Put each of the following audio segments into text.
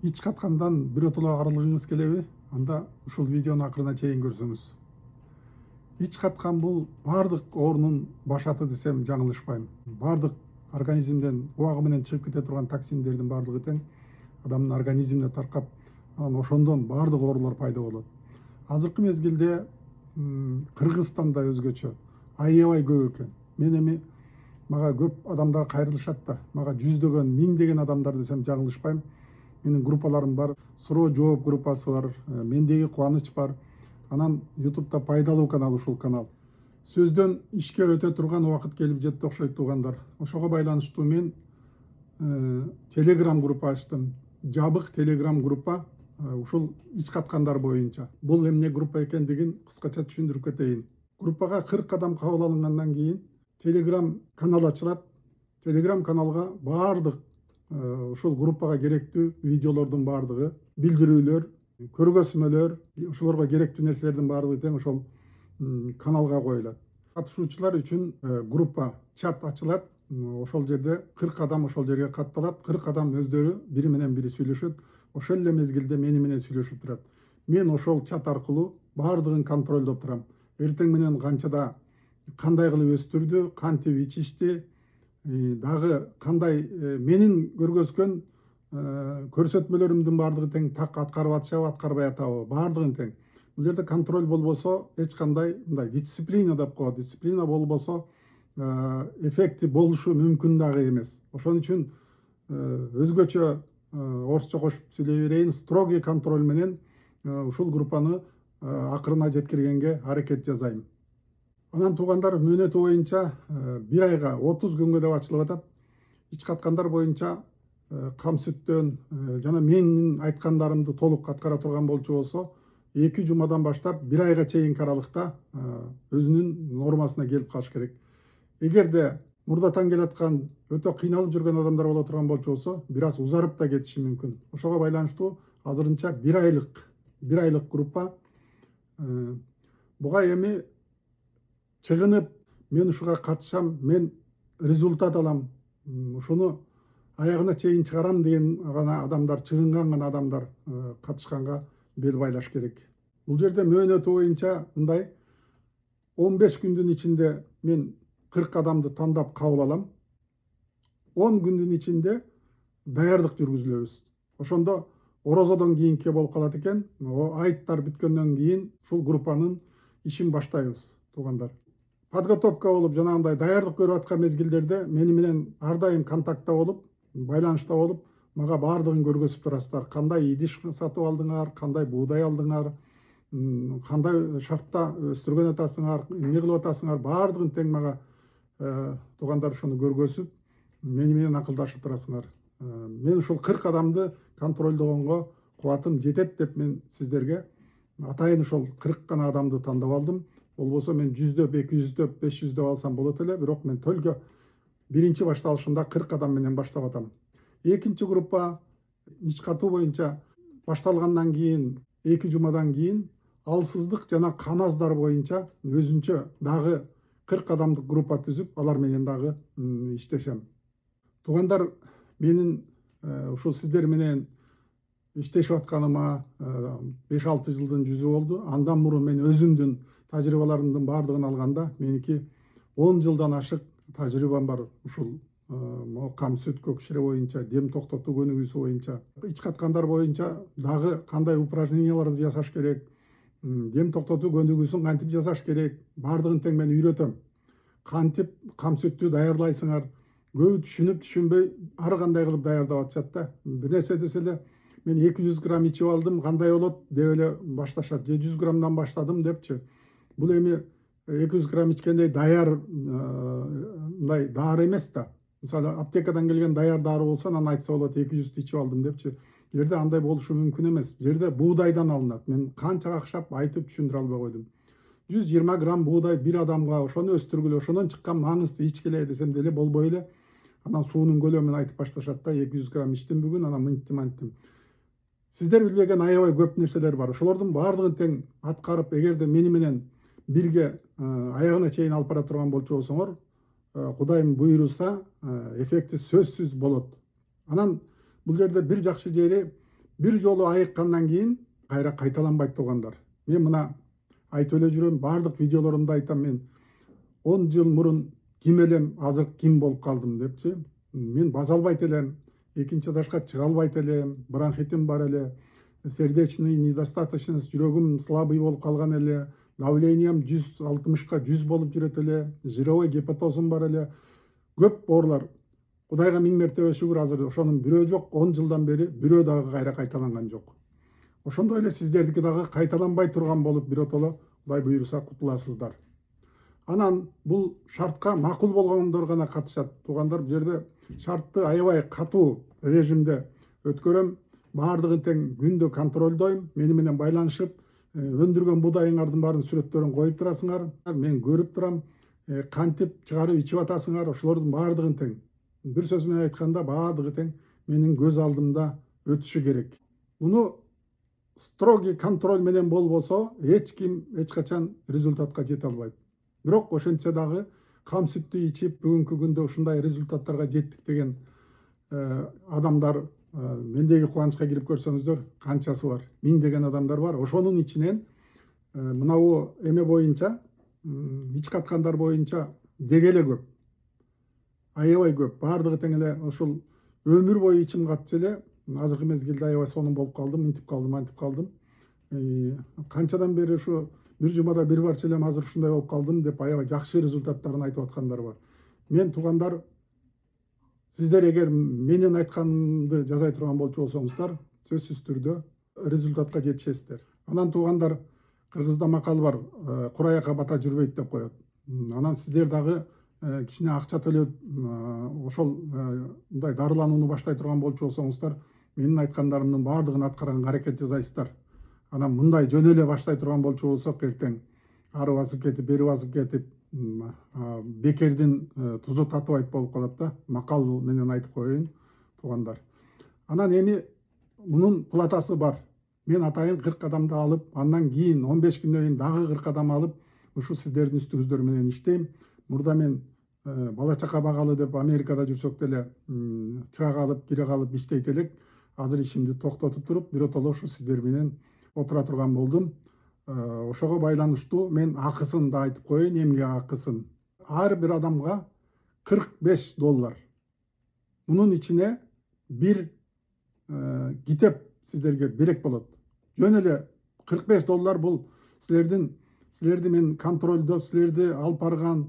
Ич каткандан биротоло арылгыңыз келеби? Анда ушул видеону акырына чейин көрсөңүз. Ич каткан бул баардык оорунун башаты десем жаңылышпайм. Баардык организмден убагы менен чыгып кете турган токсиндердин баардыгы тең адамдын организмине таркап, анан ошондон баардык оорулар пайда болот. Азыркы мезгилде Кыргызстанда өзгөчө аябай көп экен. Мен эми мага көп адамдар кайрылышат да. Мага жүздөгөн, миңдеген адамдар десем жаңылышпайм. Менин группаларым бар, суроо жооп группасы бар, мендеги кубаныч бар. Анан YouTube'да пайдалуу канал ушул канал. Сөздөн ишке өтө турган убакыт келип жетти окшойт туугандар. Ошого байланыштуу мен Telegram группа ачтым. Жабык Telegram группа ушул ич каткандар боюнча. Бул эмне группа экендигин кыскача түшүндүрүп кетейин. Группага 40 адам кабыл алынгандан кийин Telegram канал ачылат. Telegram каналга баардык ушул группага керектүү видеолордун баардыгы, билдирүүлөр, көргөзмөлөр, ошолорго керектүү нерселердин баардыгы тең ошол каналга коюлат. Катышуучулар үчүн группа чат ачылат. Ошол жерде 40 адам ошол жерге катталат. 40 адам өздөрү бири менен бири сүйлөшөт. Ошол эле мезгилде мени менен сүйлөшүп турат. Мен ошол чат аркылуу баардыгын контролдоп турам. Эртең менен канчада кандай кылып өстүрдү, кантип ичишти, дагы кандай менин көргөзгөн көрсөтмөлөрүмдүн баардыгы тең так аткарып атышабы, аткарбай атабы, баардыгын тең. Бул жерде контроль болбосо эч кандай мындай дисциплина деп коет. Дисциплина болбосо эффекти болушу мүмкүн дагы эмес. Ошон үчүн өзгөчө орусча кошуп сүйлөй берейин, строгий контроль менен ушул группаны акырына жеткиргенге аракет жасайм. Анан туугандар, мөөнөтү боюнча 1 айга 30 күнгө деп ачылып атат. Ич каткандар боюнча кам сүттөн жана менин айткандарымды толук аткара турган болчу болсо 2 жумадан баштап 1 айга чейинки аралыкта өзүнүн нормасына келип калыш керек. Эгерде мурдатан келаткан өтө кыйналып жүргөн адамдар боло турган болчу болсо, бир аз узарып да кетиши мүмкүн. Ошого байланыштуу азырынча 1 айлык группа. Буга эми чыгынып, мен ушуга катышам, мен результат алам, ушуну аягына чейин чыгарам деген гана адамдар, чыгынган гана адамдар катышканга бел байлаш керек. Бул жерде мөөнөтү боюнча мындай 15 күндүн ичинде мен 40 адамды тандап кабыл алам. 10 күндүн ичинде даярдык жүргүзүлөбүз. Ошондо орозодон кийинки болуп калат экен. Айттар бүткөндөн кийин ушул группанын ишин баштайбыз, туугандар. Подготовка болуп, жанагындай даярдык көрүп аткан мезгилдерде мени менен ар дайым контактта болуп, байланышта болуп, мага баардыгын көргөзүп турасыздар. Кандай идиш сатып алдыңар, кандай буудай алдыңар, кандай шартта өстүргөн атасыңар, эмне кылып атасыңар, баардыгын тең мага туугандар ошону көргөзүп, мени менен акылдашып турасыңар. Мен ушул 40 адамды контролдогонго кубатым жетет деп мен сиздерге атайын ушол 40 гана адамды тандап алдым. Болбосо мен 100дөп, 200дөп, 500дөп алсам болот эле, бирок мен только биринчи башталышында 40 адам менен баштап атам. Экинчи группа ич катуу боюнча башталгандан кийин 2 жумадан кийин алсыздык жана каназдар боюнча өзүнчө дагы 40 адамдык группа түзүп, алар менен дагы иштешем. Туугандар, менин ушул сиздер менен иштешип атканыма 5-6 жылдын жүзү болду. Андан мурун мен өзүмдүн тажрыйбаларымдын баардыгын алганда меники 10 жылдан ашык тажрыйбам бар ушул кам сүт көкшире боюнча, дем токтотуу көнүгүүсү боюнча. Ич каткандар боюнча дагы кандай упражненияларды жасаш керек, дем токтотуу көнүгүүсүн кантип жасаш керек, баардыгын тең мен үйрөтөм. Кантип кам сүттү даярдайсыңар, көбү түшүнүп түшүнбөй ар кандай кылып даярдап атышат да. Бир нерсе десе эле мен 200 грамм ичип алдым, кандай болот деп эле башташат. 100 граммдан баштадым депчи. Бул эми 200 грамм ичкендей даяр мындай дары эмес да. Мисалы, аптекадан келген даяр дары болсо, анан айтса болот 200 ичип алдым депчи. Бул жерде андай болушу мүмкүн эмес. Бул жерде буудайдан алынат. Мен канча акшап айтып түшүндүрө албай койдум. 120 грамм буудай бир адамга ошону өстүргүлө, ошондон чыккан маңызды ичкиле десем деле болбой эле. Анан суунун көлөмүн айтып башташат да, 200 грамм ичтим бүгүн, анан мынттим анттим. Сиздер билбеген аябай көп нерселер бар. Ошолордун баардыгын тең аткарып, эгерде мени менен бирге аягына чейин алып бара турган болчу болсоңор, Кудайым буйруса, эффекти сөзсүз болот. Анан бул жерде бир жакшы жери, бир жолу айыккандан кийин кайра кайталанбайт туугандар. Мен мына айтып эле жүрөм, баардык видеолорумда айтам, мен 10 жыл мурун ким элем, азыр ким болуп калдым депчи. Мен баса албайт элем, экинчи этажга чыга албайт элем, бронхитим бар эле, сердечный недостаточность, жүрөгүм слабый болуп калган эле, давлением 160ка 100 болуп жүрөт эле, жировой гепатозум бар эле, көп оорулар. Кудайга миң мертебе шүгүр, азыр ошонун бирөө жок, 10 жылдан бери бирөө дагы кайра кайталанган жок. Ошондой эле сиздердики дагы кайталанбай турган болуп биротоло Кудай буйруса кутуласыздар. Анан бул шартка макул болгондор гана катышат. Туугандар, бул жерде шартты аябай катуу режимде өткөрөм. Баардыгын тең күндө контролдойм. Мени менен байланышып, өндүргөн будайыңардын баарын сүрөттөрүн коюп турасыңар. Мен көрүп турам, кантип чыгарып ичип атасыңар. Ошолордун баардыгын тең. Бир сөз менен айтканда, баардыгы тең менин көз алдымда өтүшү керек. Муну строгий контроль менен болбосо, эч ким эч качан результатка жете албайт. Бирок ошентсе дагы кам сүттү ичип бүгүнкү күндө ушундай результаттарга жеттик деген адамдар, мендеги кубанычка кирип көрсөңүздөр, канчасы бар? Миңдеген адамдар бар. Ошонун ичинен мынабу эме боюнча, ич каткандар боюнча деги эле көп. Аябай көп. Баардыгы тең эле ушул өмүр бою ичим катчу эле. Азыркы мезгилде аябай сонун болуп калдым, мынтип калдым, антип калдым. Канчадан бери ушу бир жумада бир барча элем азыр ушундай болуп калдым деп аябай жакшы результаттарын айтып аткандар бар. Мен туугандар, сиздер эгер менин айтканымды жасай турган болчу болсоңуздар, сөзсүз түрдө результатка жетишесиздер. Анан туугандар, кыргызда макал бар, кураяка бата жүрбөйт деп коет. Анан сиздер дагы кичине акча төлөп ошол мындай дарыланууну баштай турган болчу болсоңуздар, менин айткандарымдын баардыгын аткарганга аракет жасайсыздар. Анан мындай жөн эле баштай турган болчу болсок, эртең ары басып кетип, бери басып кетип, бекердин тузу татыбайт болуп калат да. Макал менен айтып коеюн, туугандар. Анан эми мунун платасы бар. Мен атайын 40 адамды алып, андан кийин 15 күндөн кийин дагы 40 адам алып, ушу сиздердин үстүңүздөр менен иштейм. Мурда мен бала чака багалы деп Америкада жүрсөк деле чыга калып, кире калып иштейт элек. Азыр ишимди токтотуп туруп, биротоло ушу сиздер менен отура турган болдум. Ошого байланыштуу мен акысын да айтып коеюн, эмгек акысын. Ар бир адамга $45. Мунун ичине бир китеп сиздерге берек болот. Жөн эле $45 бул силерди мен контролдоп, силерди алып барган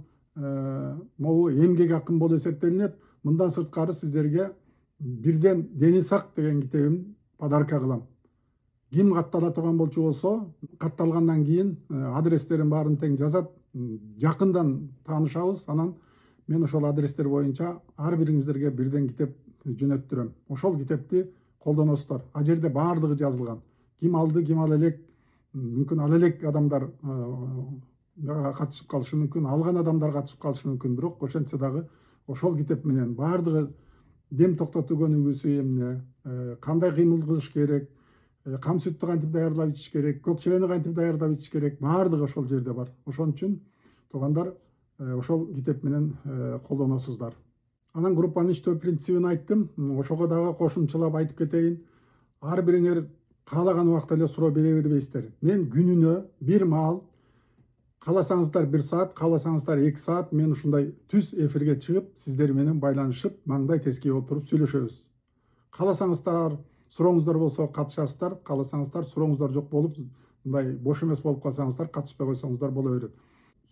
могу эмгек акым болуп эсептелинет. Мындан сырткары сиздерге бирден Дени Сак деген китебим подарка кылам. Ким каттала турган болчу болсо, катталгандан кийин адрестерин баарын тең жазат, жакындан таанышабыз. Анан мен ошол адрестер боюнча ар бириңиздерге бирден китеп жөнөттүрөм. Ошол китепти колдоносуздар. А жерде баардыгы жазылган. Ким алды, ким ала элек, мүмкүн ала элек адамдар катышып калышы мүмкүн, алган адамдар катышып калышы мүмкүн. Бирок ошентсе дагы ошол китеп менен баардыгы дем токтотуу көнүгүүсү эмне, кандай кыймыл кылыш керек, кам сүттү кантип даярдап ичиш керек, көкчелени кантип даярдап ичиш керек, баардыгы ошол жерде бар. Ошон үчүн туугандар, ошол китеп менен колдоносуздар. Анан группанын иштөө принцибин айттым. Ошого дагы кошумчалап айтып кетейин. Ар бириңер каалаган убакта эле суроо бере бербейсиздер. Мен күнүнө бир маал, кааласаңыздар 1 саат, кааласаңыздар 2 саат мен ушундай түз эфирге чыгып, сиздер менен байланышып, маңдай тескей отуруп сүйлөшөбүз. Кааласаңыздар, сурооңуздар болсо катышасыздар, кааласаңыздар, сурооңуздар жок болуп, мындай бош эмес болуп калсаңыздар, катышпай койсоңуздар боло берет.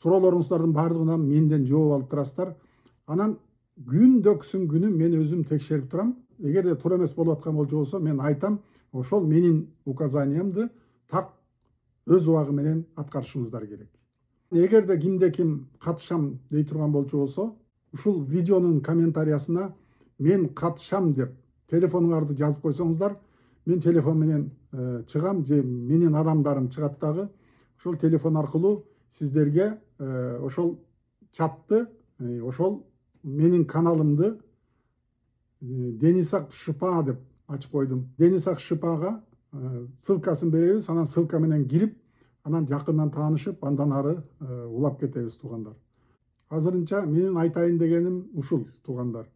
Суроолоруңуздардын баардыгына менден жооп алып турасыздар. Анан күндөксүн күнү мен өзүм текшерип турам. Эгерде туура эмес болуп аткан болчу болсо, мен айтам, ошол менин указаниямды так өз убагы менен аткарышыңыздар керек. Эгерде кимде ким катышам дей турган болчу болсо, ушул видеонун комментариясына мен катышам деп телефонуңарды жазып койсоңуздар, мен телефон менен чыгам, же менин адамдарым чыгат дагы. Ошол телефон аркылуу сиздерге ошол чатты, ошол менин каналымды Дени Сак Шыпа деп ачып койдум. Дени Сак Шыпага ссылкасын беребиз, анан ссылка менен кирип, анан жакындан таанышып, андан ары улап кетебиз, туугандар. Азырынча менин айтайын дегеним ушул, туугандар.